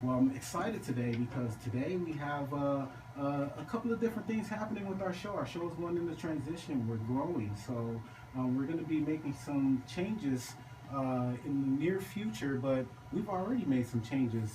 Well, I'm excited today because today we have a couple of different things happening with our show. Our show is going into transition. We're growing, so we're going to be making some changes in the near future. But we've already made some changes.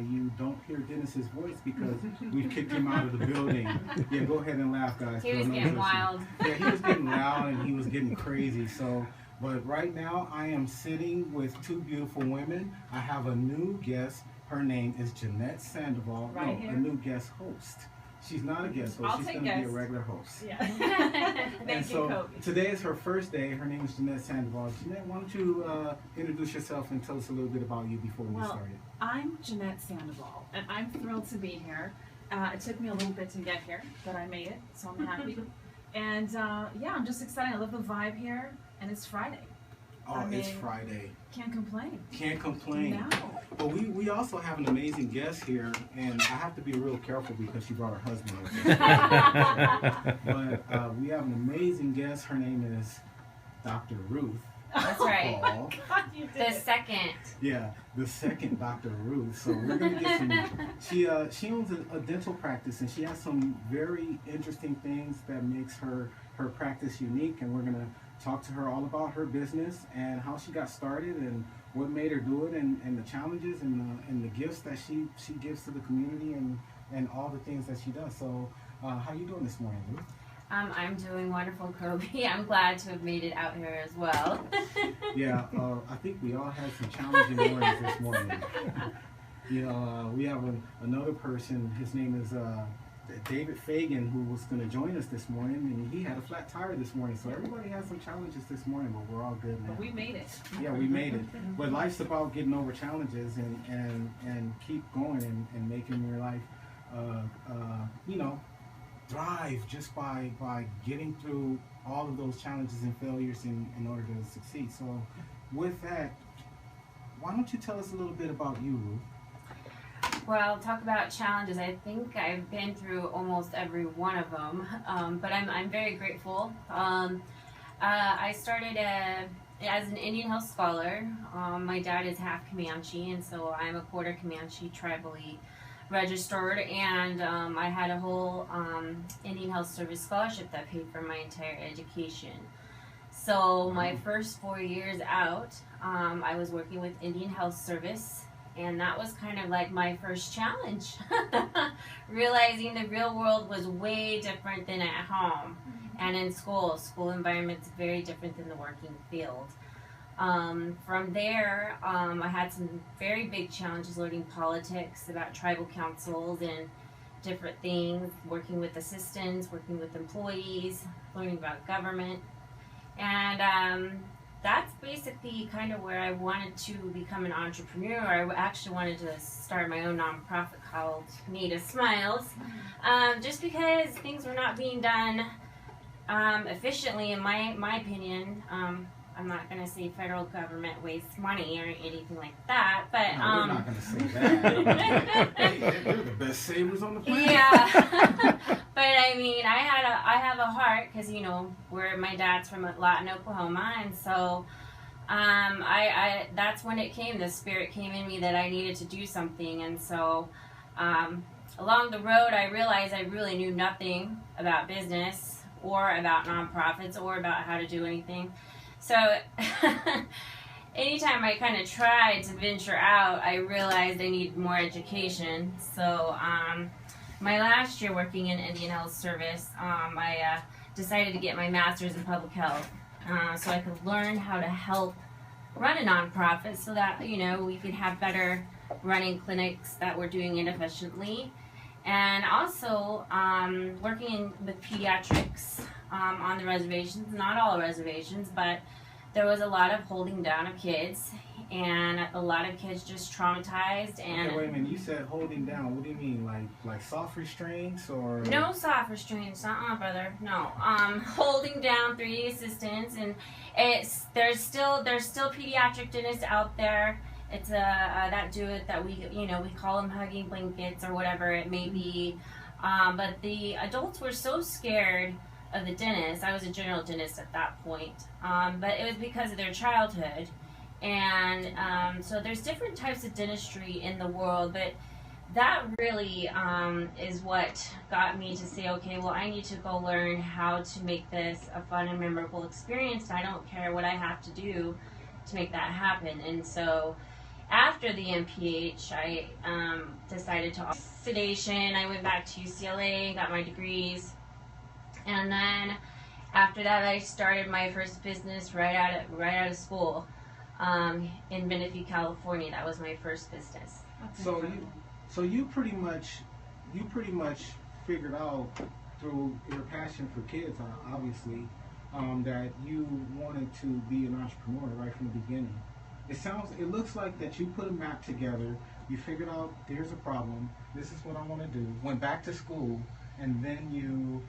You don't hear Dennis's voice because we've kicked him out of the building. Yeah, go ahead and laugh, guys. He was getting wild. Yeah, he was getting loud and he was getting crazy. So. But right now, I am sitting with two beautiful women. I have a new guest. Her name is Jeannette Sandoval. Right here. A new guest host. She's not a guest host. She's going to be a regular host. Yeah. And Thank so you, Koby. today is her first day. Her name is Jeannette Sandoval. Jeannette, why don't you introduce yourself and tell us a little bit about you before we get started? I'm Jeannette Sandoval, and I'm thrilled to be here. It took me a little bit to get here, but I made it, so I'm happy. And yeah, I'm just excited. I love the vibe here, and it's Friday. Oh, it's Friday. Can't complain. Can't complain. No. But we also have an amazing guest here, and I have to be real careful because she brought her husband with her. But we have an amazing guest. Her name is Dr. Ruth. That's right. Bol. God, you did The it. second. Yeah, the second Dr. Ruth. So we're gonna get some. She owns a dental practice, and she has some very interesting things that makes her practice unique. And we're gonna talk to her all about her business and how she got started and what made her do it and the challenges and the gifts that she gives to the community and all the things that she does. So how you doing this morning, Ruth? I'm doing wonderful, Koby. I'm glad to have made it out here as well. Yeah, I think we all had some challenging mornings this morning. You know, we have another person. His name is David Fagan, who was going to join us this morning, and he had a flat tire this morning. So everybody had some challenges this morning, but we're all good now. But we made it. Yeah, we made it. But life's about getting over challenges and keep going and making your life, you know, thrive just by getting through all of those challenges and failures in order to succeed. So with that, why don't you tell us a little bit about you, Ruth? Well, talk about challenges. I think I've been through almost every one of them, but I'm very grateful. I started as an Indian Health Scholar. My dad is half Comanche, and so I'm a quarter Comanche, tribally registered, and I had a whole Indian Health Service scholarship that paid for my entire education. So my first 4 years out, I was working with Indian Health Service, and that was kind of like my first challenge. Realizing the real world was way different than at home and in school. School environment's very different than the working field. From there, I had some very big challenges learning politics about tribal councils and different things, working with assistants, working with employees, learning about government. And that's basically kind of where I wanted to become an entrepreneur. I actually wanted to start my own nonprofit called Native Smiles, just because things were not being done efficiently, in my opinion. I'm not going to say federal government wastes money or anything like that, but No, we're not going to say that. They're the best savers on the planet. Yeah. But I mean, I have a heart because, you know, my dad's from Lawton, Oklahoma, and so I that's when it came. The spirit came in me that I needed to do something, and so along the road, I realized I really knew nothing about business or about nonprofits or about how to do anything. So anytime I kind of tried to venture out, I realized I needed more education. So my last year working in Indian Health Service, I decided to get my master's in public health so I could learn how to help run a nonprofit so that, you know, we could have better running clinics that were doing it efficiently. And also working with pediatrics on the reservations, not all reservations, but there was a lot of holding down of kids and a lot of kids just traumatized. And okay, wait a minute, you said holding down. What do you mean, like soft restraints or? No soft restraints, brother. No, holding down 3D assistants, and there's still pediatric dentists out there. It's that do it that we call them hugging blankets or whatever it may be, but the adults were so scared of the dentist. I was a general dentist at that point, but it was because of their childhood. And so there's different types of dentistry in the world, but that really is what got me to say, okay, well, I need to go learn how to make this a fun and memorable experience. I don't care what I have to do to make that happen. And so after the MPH, I decided to sedation. I went back to UCLA, got my degrees, and then after that, I started my first business right out of school in Menifee, California. That was my first business. So you pretty much figured out through your passion for kids, obviously, that you wanted to be an entrepreneur right from the beginning. It looks like that you put a map together. You figured out there's a problem. This is what I want to do. Went back to school, and then you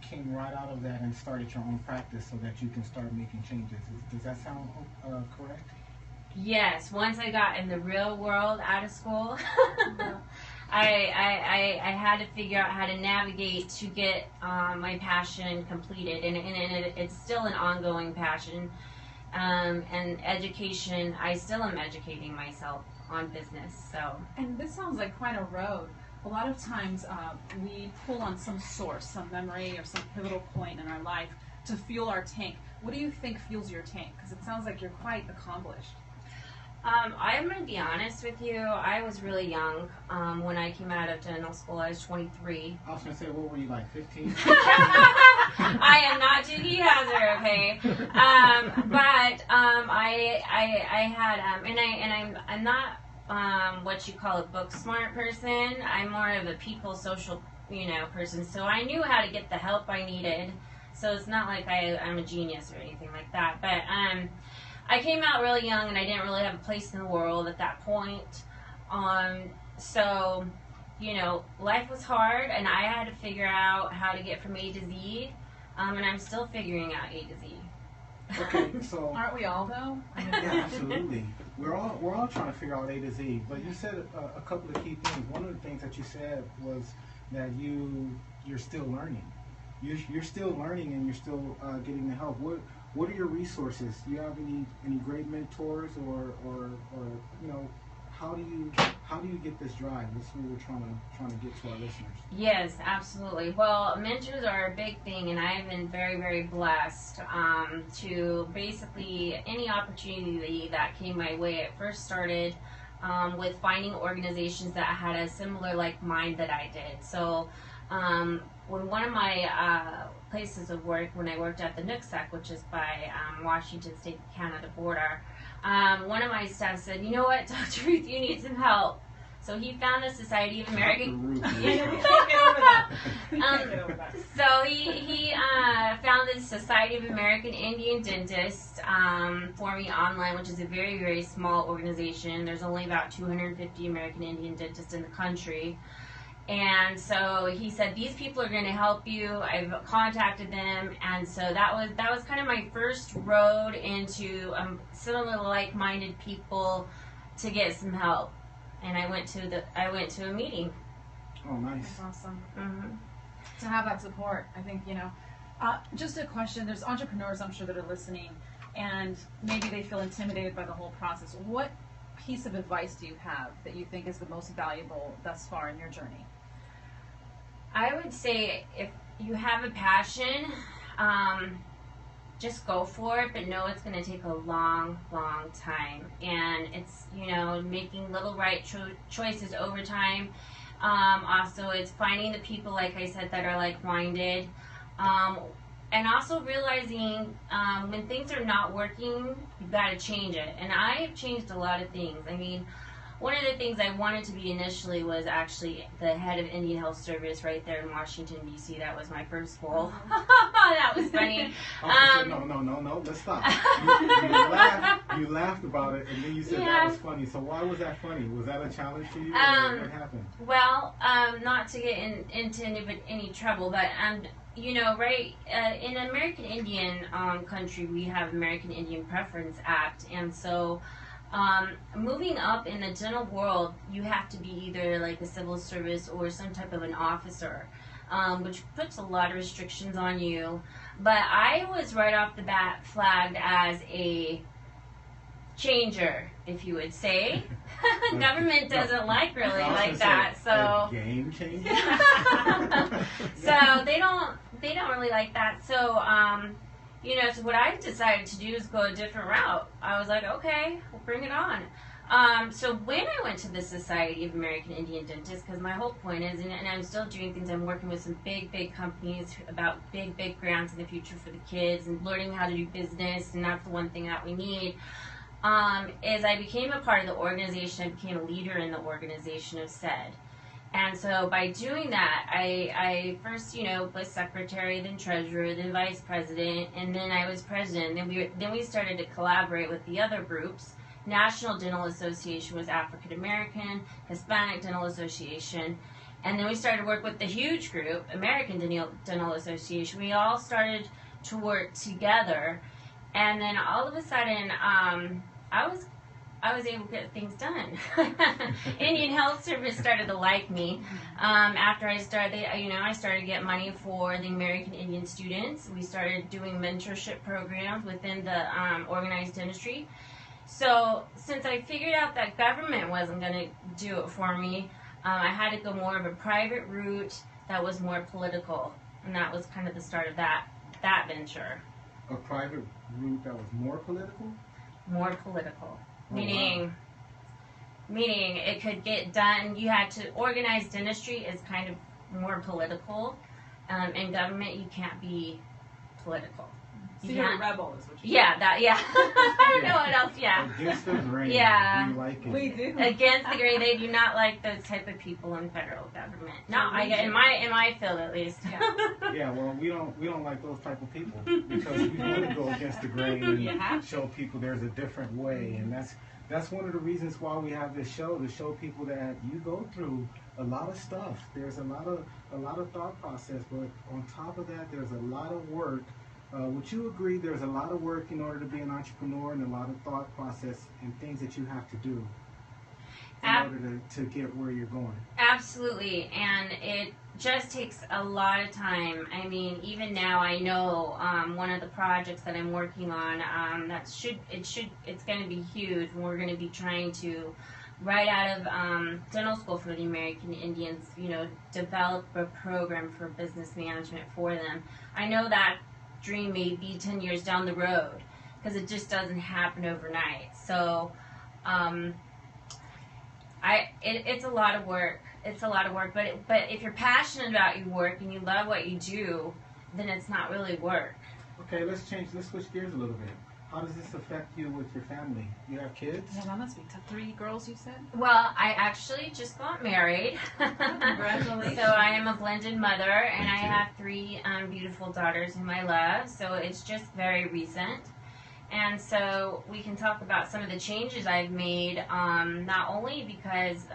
came right out of that and started your own practice so that you can start making changes. Does that sound correct? Yes. Once I got in the real world out of school, I had to figure out how to navigate to get my passion completed, and it's still an ongoing passion. And education, I still am educating myself on business. So. And this sounds like quite a road. A lot of times we pull on some source, some memory, or some pivotal point in our life to fuel our tank. What do you think fuels your tank? Because it sounds like you're quite accomplished. I'm going to be honest with you. I was really young when I came out of dental school. I was 23. I was going to say, what were you, like 15? I am not Judy Hazard, okay? But I had, and I'm not what you call a book smart person. I'm more of a people social, person. So I knew how to get the help I needed. So it's not like I'm a genius or anything like that. But I came out really young, and I didn't really have a place in the world at that point. So, life was hard, and I had to figure out how to get from A to Z, and I'm still figuring out A to Z. Okay, so aren't we all though? Yeah, absolutely. We're all trying to figure out A to Z. But you said a couple of key things. One of the things that you said was that you're still learning. You're still learning, and you're still getting the help. What are your resources? Do you have any great mentors, or how do you get this drive? That's what we're trying to get to our listeners. Yes, absolutely. Well, mentors are a big thing, and I've been very, very blessed to basically any opportunity that came my way. It first started with finding organizations that had a similar mind that I did. So when one of my places of work, when I worked at the Nooksack, which is by Washington State Canada border, one of my staff said, "You know what, Dr. Ruth, you need some help." So he found the Society of American. So he found the Society of American Indian Dentists for me online, which is a very, very small organization. There's only about 250 American Indian dentists in the country. And so he said, these people are going to help you. I've contacted them, and so that was kind of my first road into similar like-minded people to get some help. And I went to a meeting. Oh, nice. That's awesome. Mm-hmm. To have that support, I think just a question. There's entrepreneurs, I'm sure, that are listening, and maybe they feel intimidated by the whole process. What piece of advice do you have that you think is the most valuable thus far in your journey? I would say if you have a passion, just go for it, but know it's going to take a long, long time. And it's, making little right choices over time. Also, it's finding the people, like I said, that are like-minded. And also realizing when things are not working, you've got to change it. And I've changed a lot of things. I mean, one of the things I wanted to be initially was actually the head of Indian Health Service right there in Washington, D.C. That was my first goal. That was funny. No, let's stop. You laughed about it, and then you said that was funny. So why was that funny? Was that a challenge for you? What happened? Well, not to get into any trouble, but in American Indian country, we have American Indian Preference Act, and so moving up in the dental world, you have to be either like a civil service or some type of an officer, which puts a lot of restrictions on you. But I was right off the bat flagged as a changer, if you would say. Government doesn't like really I was like gonna that, say, so a game changer. so they don't really like that. So so what I decided to do is go a different route. I was like, okay, we'll bring it on. So when I went to the Society of American Indian Dentists, because my whole point is, and I'm still doing things, I'm working with some big companies about big grants in the future for the kids and learning how to do business, and that's the one thing that we need. Is I became a part of the organization. I became a leader in the organization of SAID. And so by doing that, I first, was secretary, then treasurer, then vice president, and then I was president. Then we started to collaborate with the other groups. National Dental Association was African American, Hispanic Dental Association, and then we started to work with the huge group, American Dental Association. We all started to work together, and then all of a sudden, I was able to get things done. Indian Health Service started to like me. After I started, I started to get money for the American Indian students. We started doing mentorship programs within the organized dentistry. So since I figured out that government wasn't going to do it for me, I had to go more of a private route that was more political, and that was kind of the start of that venture. A private route that was more political? More political. Oh, Meaning it could get done. You had to organize dentistry is kind of more political. In government, you can't be political. So you're a rebel, is what you're Yeah, I don't know what else. Yeah. Against the grain. Yeah. We like it. We do. Against the grain, they do not like those type of people in federal government. No, in my field at least. Yeah. Yeah, well, we don't like those type of people because we want to go against the grain and show people there's a different way, and that's one of the reasons why we have this show, to show people that you go through a lot of stuff. There's a lot of thought process, but on top of that, there's a lot of work. Would you agree there's a lot of work in order to be an entrepreneur, and a lot of thought process and things that you have to do in order to get where you're going? Absolutely, and it just takes a lot of time. I mean, even now I know one of the projects that I'm working on it's going to be huge, and we're going to be trying to, right out of dental school for the American Indians, develop a program for business management for them. I know that dream may be 10 years down the road because it just doesn't happen overnight. So it's a lot of work. It's a lot of work, but if you're passionate about your work and you love what you do, then it's not really work. Okay, let's switch gears a little bit. How does this affect you with your family? You have kids? Yeah, that must be tough. 3 girls, you said? Well, I actually just got married. Congratulations. So I am a blended mother, and I have 3 beautiful daughters whom I love. So it's just very recent. And so we can talk about some of the changes I've made, not only because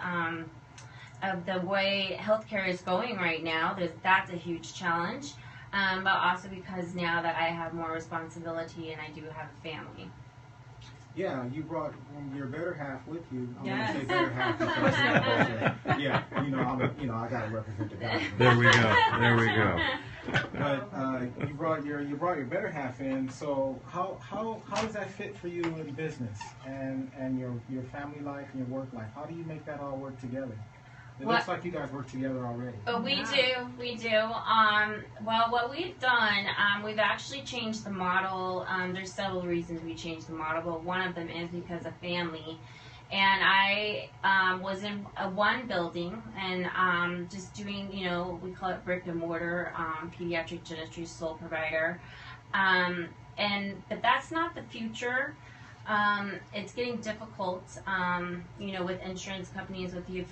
of the way healthcare is going right now, that's a huge challenge, but also because now that I have more responsibility and I do have a family. Yeah, you brought your better half with you. I'm Yes. going to say better half because yeah, I got to represent the guy. There we go. But you brought your better half in. So how does that fit for you in business and your family life and your work life? How do you make that all work together? It looks like you guys work together already. Oh, we do. Well, what we've done, we've actually changed the model. There's several reasons we changed the model, but one of them is because of family. And I was in one building and just doing, we call it brick and mortar, pediatric dentistry sole provider. But that's not the future. It's getting difficult, with insurance companies, with the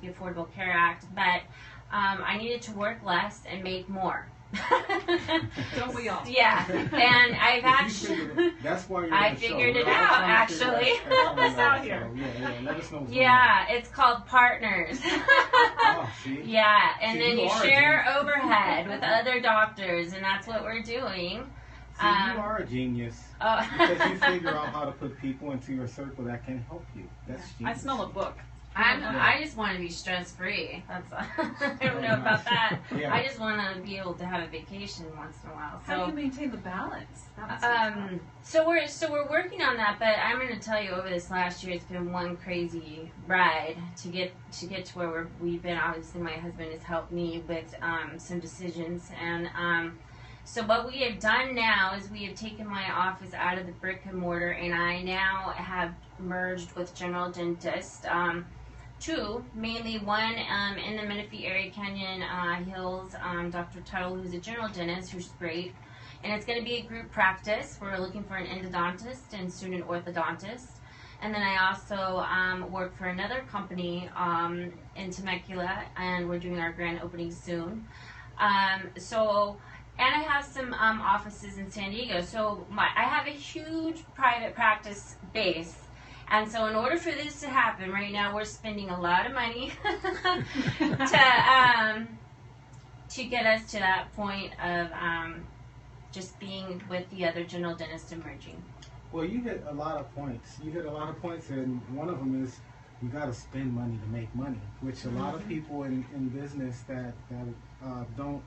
Affordable Care Act. But I needed to work less and make more. Don't we all? Yeah, and I've actually. That's why you're I figured it out, actually. Help us out here. Yeah, let us know what's Yeah, it's called partners. Oh, see? Yeah, and See, then you you are a share genius. overhead with other doctors, and that's what we're doing. See, you are a genius because you figure out how to put people into your circle that can help you. That's genius. I smell a book. I just want to be stress free. That's I don't know about that. Yeah. I just want to be able to have a vacation once in a while. How do So you maintain the balance? That must be tough. so we're working on that. But I'm going to tell you, over this last year, it's been one crazy ride to get to where we've been. Obviously, my husband has helped me with some decisions, and so what we have done now is we have taken my office out of the brick and mortar, and I now have merged with General Dentist. Two, mainly one in the Menifee area, Canyon Hills, Dr. Tuttle, who's a general dentist, who's great. And it's going to be a group practice. We're looking for an endodontist and soon an orthodontist. And then I also work for another company in Temecula, and we're doing our grand opening soon. And I have some offices in San Diego. So I have a huge private practice base. And so in order for this to happen, right now we're spending a lot of money to get us to that point of just being with the other general dentist and merging. Well, you hit a lot of points. And one of them is you got to spend money to make money, which a lot of people in business that don't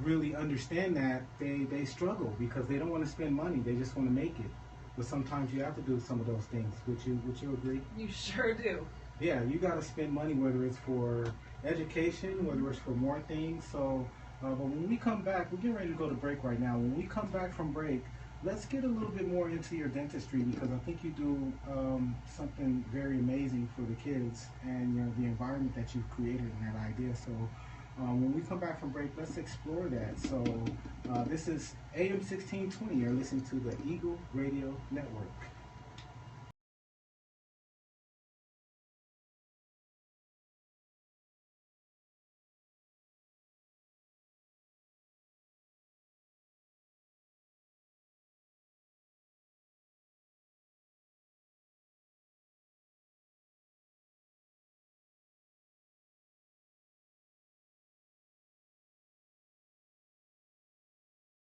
really understand that, they struggle because they don't want to spend money. They just want to make it. But sometimes you have to do some of those things. Would you agree? You sure do. Yeah, you got to spend money, whether it's for education, whether it's for more things. So, but when we come back, we're getting ready to go to break right now. When we come back from break, let's get a little bit more into your dentistry, because I think you do something very amazing for the kids and the environment that you've created in that idea. So when we come back from break, let's explore that. So this is AM 1620. You're listening to the Eagle Radio Network.